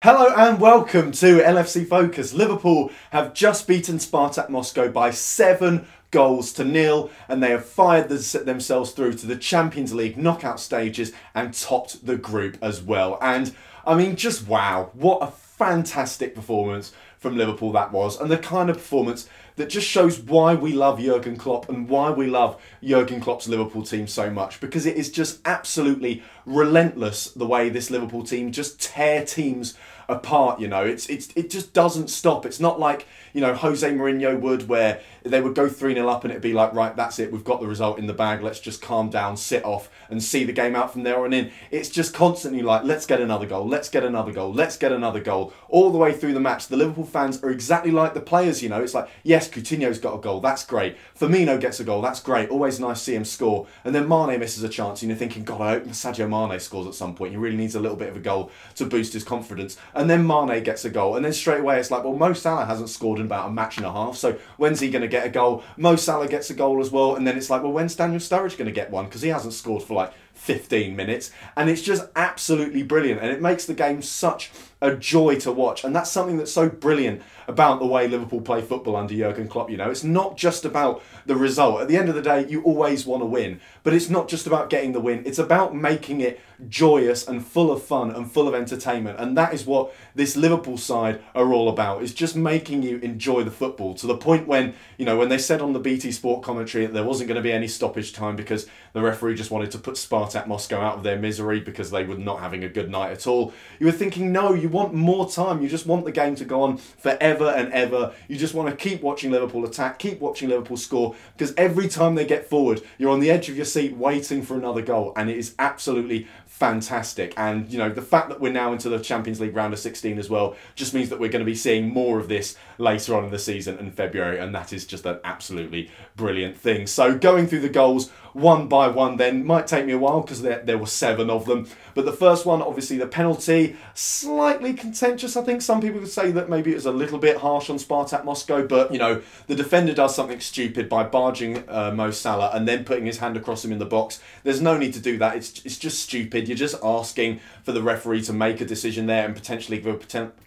Hello and welcome to LFC Focus. Liverpool have just beaten Spartak Moscow by 7 goals to 0, and they have fired themselves through to the Champions League knockout stages and topped the group as well. And I mean, just wow, what a fantastic performance from Liverpool that was, and the kind of performance that just shows why we love Jurgen Klopp and why we love Jurgen Klopp's Liverpool team so much, because it is just absolutely relentless the way this Liverpool team just tear teams apart. You know, it just doesn't stop. It's not like, you know, Jose Mourinho would, where they would go 3-0 up and it'd be like, right, that's it, we've got the result in the bag, let's just calm down, sit off and see the game out from there on in. It's just constantly like, let's get another goal, let's get another goal, let's get another goal, all the way through the match. The Liverpool fans are exactly like the players, you know. It's like, yes, Coutinho's got a goal, that's great. Firmino gets a goal, that's great, always nice to see him score. And then Mane misses a chance and you're thinking, God, I hope Sadio Mane scores at some point. He really needs a little bit of a goal to boost his confidence. And then Mane gets a goal, and then straight away it's like, well, Mo Salah hasn't scored in about a match and a half, so when's he going to get a goal? Mo Salah gets a goal as well, and then it's like, well, when's Daniel Sturridge going to get one? Because he hasn't scored for like 15 minutes, and it's just absolutely brilliant, and it makes the game such a joy to watch. And that's something that's so brilliant about the way Liverpool play football under Jurgen Klopp. You know, it's not just about the result. At the end of the day, you always want to win, but it's not just about getting the win. It's about making it joyous and full of fun and full of entertainment, and that is what this Liverpool side are all about. It's just making you enjoy the football, to the point when, you know, when they said on the BT Sport commentary that there wasn't going to be any stoppage time because the referee just wanted to put Spartak Moscow out of their misery because they were not having a good night at all. You were thinking, no, you want more time. You just want the game to go on forever and ever. You just want to keep watching Liverpool attack, keep watching Liverpool score, because every time they get forward, you're on the edge of your seat waiting for another goal, and it is absolutely fantastic. And, you know, the fact that we're now into the Champions League round of 16 as well just means that we're going to be seeing more of this later on in the season in February, and that is just an absolutely brilliant thing. So going through the goals one by one then might take me a while because there were 7 of them. But the first one, obviously the penalty, slightly contentious. I think some people would say that maybe it was a little bit harsh on Spartak Moscow, but, you know, the defender does something stupid by barging Mo Salah and then putting his hand across him in the box. There's no need to do that. It's just stupid. You're just asking for the referee to make a decision there and potentially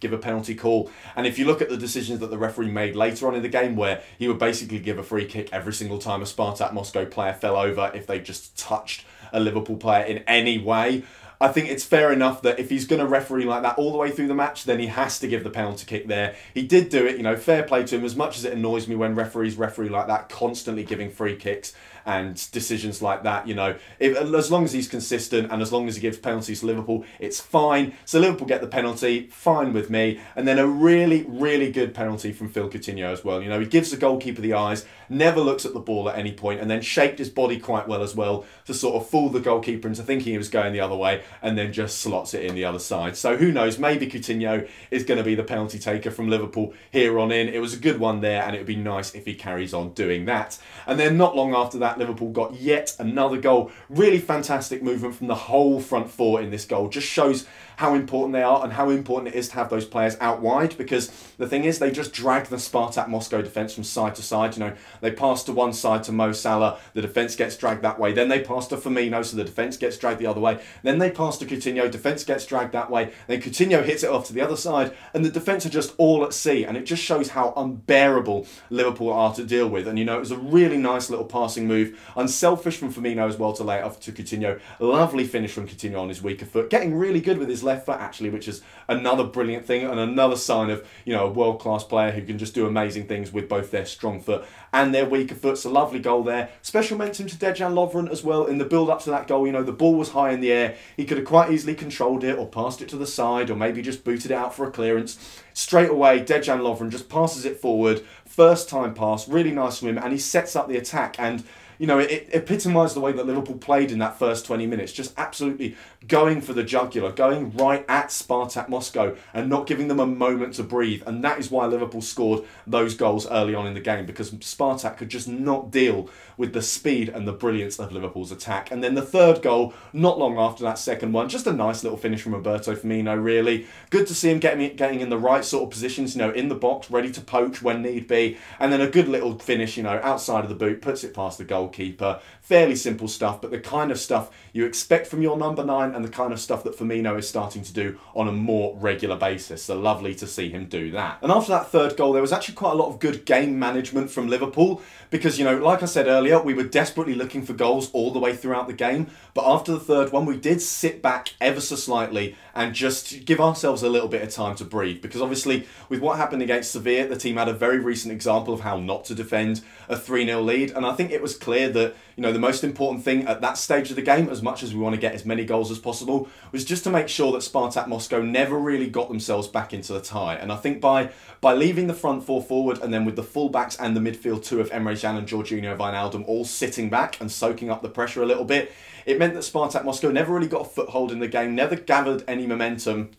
give a penalty call. And if you look at the decisions that the referee made later on in the game, where he would basically give a free kick every single time a Spartak Moscow player fell over if they just touched a Liverpool player in any way, I think it's fair enough that if he's going to referee like that all the way through the match, then he has to give the penalty kick there. He did do it, you know, fair play to him, as much as it annoys me when referees referee like that, constantly giving free kicks and decisions like that. You know, as long as he's consistent and as long as he gives penalties to Liverpool, it's fine. So Liverpool get the penalty, fine with me. And then a really, really good penalty from Phil Coutinho as well. You know, he gives the goalkeeper the eyes, never looks at the ball at any point, and then shaped his body quite well as well to sort of fool the goalkeeper into thinking he was going the other way, and then just slots it in the other side. So who knows, maybe Coutinho is going to be the penalty taker from Liverpool here on in. It was a good one there, and it would be nice if he carries on doing that. And then not long after that, Liverpool got yet another goal. Really fantastic movement from the whole front four in this goal. Just shows how important they are and how important it is to have those players out wide, because the thing is, they just drag the Spartak Moscow defence from side to side. You know, they pass to one side to Mo Salah, the defence gets dragged that way, then they pass to Firmino, so the defence gets dragged the other way, then they pass to Coutinho, defence gets dragged that way, then Coutinho hits it off to the other side, and the defence are just all at sea, and it just shows how unbearable Liverpool are to deal with. And, you know, it was a really nice little passing move, unselfish from Firmino as well to lay it off to Coutinho. Lovely finish from Coutinho on his weaker foot, getting really good with his left foot actually, which is another brilliant thing and another sign of, you know, a world-class player who can just do amazing things with both their strong foot and their weaker foot. So lovely goal there. Special mention to Dejan Lovren as well in the build-up to that goal. You know, the ball was high in the air. He could have quite easily controlled it or passed it to the side or maybe just booted it out for a clearance. Straight away, Dejan Lovren just passes it forward. First time pass, really nice from him, and he sets up the attack. And, you know, it epitomised the way that Liverpool played in that first 20 minutes. Just absolutely going for the jugular, going right at Spartak Moscow and not giving them a moment to breathe. And that is why Liverpool scored those goals early on in the game, because Spartak could just not deal with the speed and the brilliance of Liverpool's attack. And then the third goal, not long after that second one, just a nice little finish from Alberto Firmino, really. Good to see him getting in the right sort of positions, you know, in the box, ready to poach when need be. And then a good little finish, you know, outside of the boot, puts it past the goal goalkeeper. Fairly simple stuff, but the kind of stuff you expect from your number 9 and the kind of stuff that Firmino is starting to do on a more regular basis. So lovely to see him do that. And after that third goal, there was actually quite a lot of good game management from Liverpool because, you know, like I said earlier, we were desperately looking for goals all the way throughout the game. But after the third one, we did sit back ever so slightly and just give ourselves a little bit of time to breathe. Because obviously, with what happened against Sevilla, the team had a very recent example of how not to defend a 3-0 lead. And I think it was clear that, you know, the most important thing at that stage of the game, as much as we want to get as many goals as possible, was just to make sure that Spartak Moscow never really got themselves back into the tie. And I think by leaving the front four forward and then with the fullbacks and the midfield two of Emre Can and Jorginho Wijnaldum all sitting back and soaking up the pressure a little bit, it meant that Spartak Moscow never really got a foothold in the game, never gathered any momentum,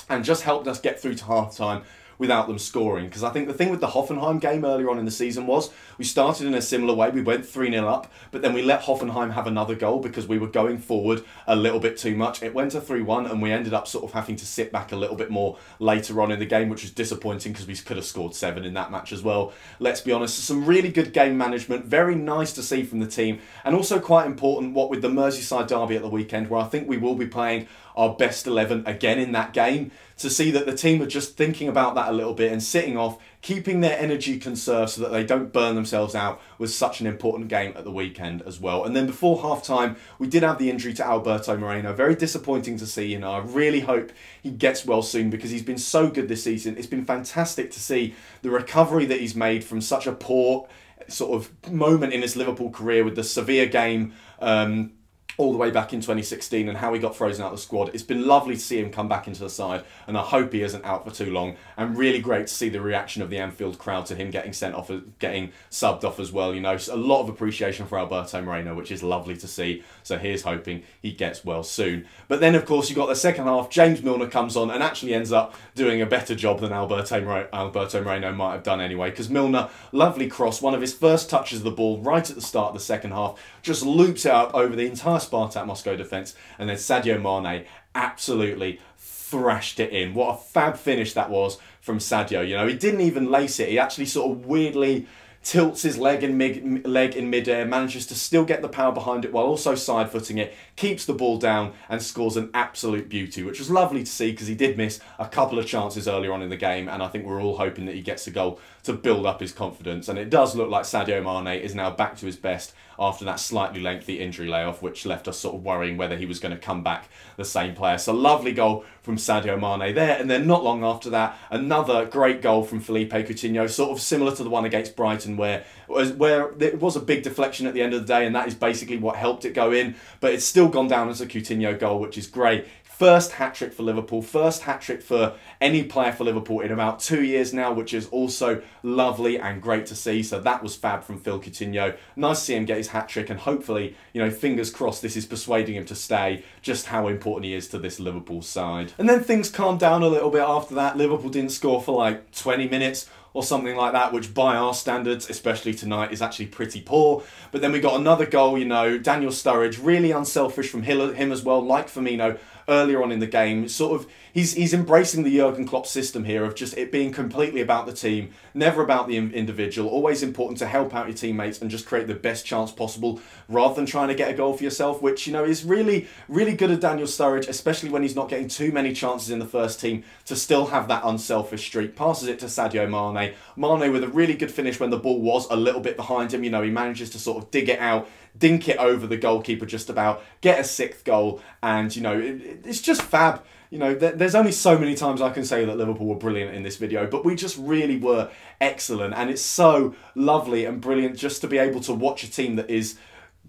and just helped us get through to half-time without them scoring. Because I think the thing with the Hoffenheim game earlier on in the season was we started in a similar way. We went 3-0 up, but then we let Hoffenheim have another goal because we were going forward a little bit too much. It went to 3-1 and we ended up sort of having to sit back a little bit more later on in the game, which was disappointing because we could have scored 7 in that match as well. Let's be honest, some really good game management, very nice to see from the team, and also quite important what with the Merseyside derby at the weekend, where I think we will be playing our best 11 again in that game, to see that the team are just thinking about that a little bit and sitting off, keeping their energy conserved so that they don't burn themselves out was such an important game at the weekend as well. And then before half-time, we did have the injury to Alberto Moreno. Very disappointing to see, you know. I really hope he gets well soon because he's been so good this season. It's been fantastic to see the recovery that he's made from such a poor sort of moment in his Liverpool career with the Sevilla game, all the way back in 2016 and how he got frozen out of the squad. It's been lovely to see him come back into the side, and I hope he isn't out for too long. And really great to see the reaction of the Anfield crowd to him getting sent off, getting subbed off as well. You know, a lot of appreciation for Alberto Moreno, which is lovely to see. So here's hoping he gets well soon. But then, of course, you got the second half. James Milner comes on and actually ends up doing a better job than Alberto Moreno might have done anyway. Because Milner, lovely cross, one of his first touches of the ball right at the start of the second half, just loops it up over the entire Spartak Moscow defence, and then Sadio Mane absolutely thrashed it in. What a fab finish that was from Sadio. You know, he didn't even lace it. He actually sort of weirdly tilts his leg in mid-air, manages to still get the power behind it while also side-footing it, keeps the ball down and scores an absolute beauty, which was lovely to see because he did miss a couple of chances earlier on in the game, and I think we're all hoping that he gets a goal to build up his confidence. And it does look like Sadio Mane is now back to his best after that slightly lengthy injury layoff, which left us sort of worrying whether he was going to come back the same player. So lovely goal from Sadio Mane there, and then not long after that, another great goal from Felipe Coutinho, sort of similar to the one against Brighton, where it was a big deflection at the end of the day, and that is basically what helped it go in, but it's still gone down as a Coutinho goal, which is great. First hat-trick for Liverpool, first hat-trick for any player for Liverpool in about 2 years now, which is also lovely and great to see. So that was fab from Phil Coutinho. Nice to see him get his hat-trick, and hopefully, you know, fingers crossed this is persuading him to stay, just how important he is to this Liverpool side. And then things calmed down a little bit after that. Liverpool didn't score for like 20 minutes or something like that, which by our standards, especially tonight, is actually pretty poor. But then we got another goal, you know, Daniel Sturridge, really unselfish from him as well, like Firmino earlier on in the game. Sort of, he's embracing the Jurgen Klopp system here of just it being completely about the team, never about the individual, always important to help out your teammates and just create the best chance possible rather than trying to get a goal for yourself, which, you know, is really, really good at Daniel Sturridge, especially when he's not getting too many chances in the first team, to still have that unselfish streak. Passes it to Sadio Mane. Mane with a really good finish when the ball was a little bit behind him. You know, he manages to sort of dig it out, dink it over the goalkeeper just about, get a 6th goal, and, you know, it's just fab. You know, there's only so many times I can say that Liverpool were brilliant in this video, but we just really were excellent, and it's so lovely and brilliant just to be able to watch a team that is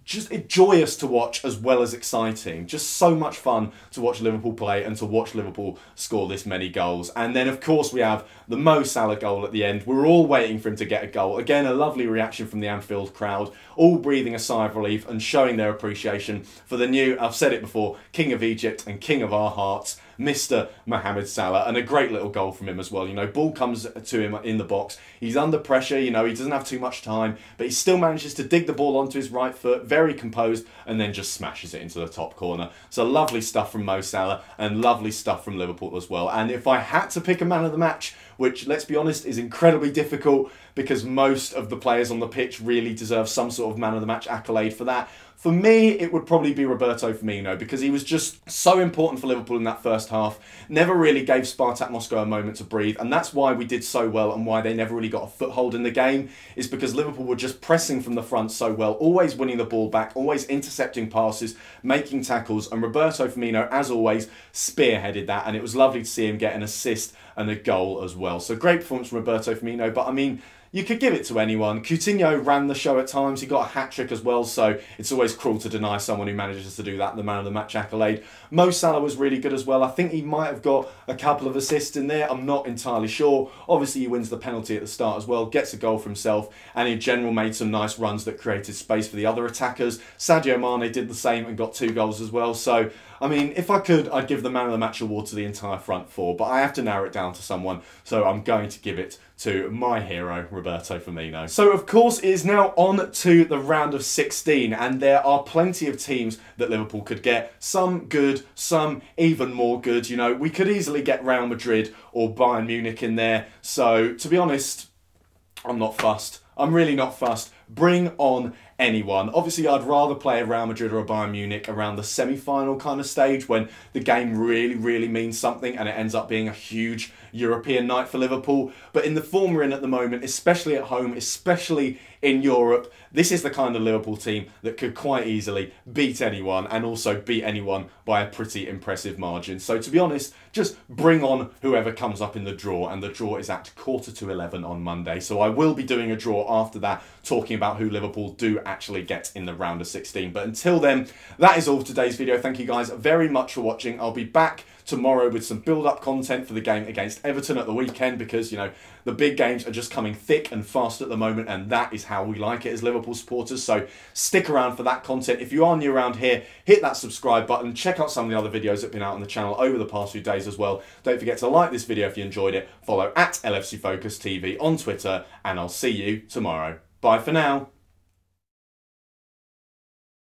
just joyous to watch as well as exciting. Just so much fun to watch Liverpool play and to watch Liverpool score this many goals. And then, of course, we have the Mo Salah goal at the end. We're all waiting for him to get a goal. Again, a lovely reaction from the Anfield crowd, all breathing a sigh of relief and showing their appreciation for the new, I've said it before, King of Egypt and King of our hearts, Mr. Mohamed Salah, and a great little goal from him as well. You know, ball comes to him in the box. He's under pressure, you know, he doesn't have too much time, but he still manages to dig the ball onto his right foot, very composed, and then just smashes it into the top corner. So lovely stuff from Mo Salah and lovely stuff from Liverpool as well. And if I had to pick a man of the match, which, let's be honest, is incredibly difficult because most of the players on the pitch really deserve some sort of man of the match accolade for that. For me, it would probably be Alberto Firmino because he was just so important for Liverpool in that first half. Never really gave Spartak Moscow a moment to breathe, and that's why we did so well and why they never really got a foothold in the game, is because Liverpool were just pressing from the front so well, always winning the ball back, always intercepting passes, making tackles, and Roberto Firmino, as always, spearheaded that, and it was lovely to see him get an assist and a goal as well. So great performance from Roberto Firmino, but I mean, you could give it to anyone. Coutinho ran the show at times. He got a hat-trick as well, so it's always cruel to deny someone who manages to do that the man of the match accolade. Mo Salah was really good as well. I think he might have got a couple of assists in there. I'm not entirely sure. Obviously, he wins the penalty at the start as well, gets a goal for himself, and in general made some nice runs that created space for the other attackers. Sadio Mane did the same and got 2 goals as well. So, I mean, if I could, I'd give the man of the match award to the entire front four, but I have to narrow it down to someone, so I'm going to give it to my hero, Roberto Firmino. So, of course, it is now on to the round of 16, and there are plenty of teams that Liverpool could get. Some good, some even more good. You know, we could easily get Real Madrid or Bayern Munich in there. So, to be honest, I'm not fussed. I'm really not fussed. Bring on anyone. Obviously, I'd rather play a Real Madrid or a Bayern Munich around the semi-final kind of stage when the game really means something and it ends up being a huge European night for Liverpool. But in the form we're in at the moment, especially at home, especially in Europe, this is the kind of Liverpool team that could quite easily beat anyone and also beat anyone by a pretty impressive margin. So to be honest, just bring on whoever comes up in the draw, and the draw is at 11:15 on Monday. So I will be doing a draw after that, talking about who Liverpool do actually get in the round of 16. But until then, that is all for today's video. Thank you guys very much for watching. I'll be back tomorrow with some build-up content for the game against Everton at the weekend because, you know, the big games are just coming thick and fast at the moment, and that is how we like it as Liverpool supporters. So stick around for that content. If you are new around here, hit that subscribe button. Check out some of the other videos that have been out on the channel over the past few days as well. Don't forget to like this video if you enjoyed it. Follow at LFC Focus TV on Twitter, and I'll see you tomorrow. Bye for now.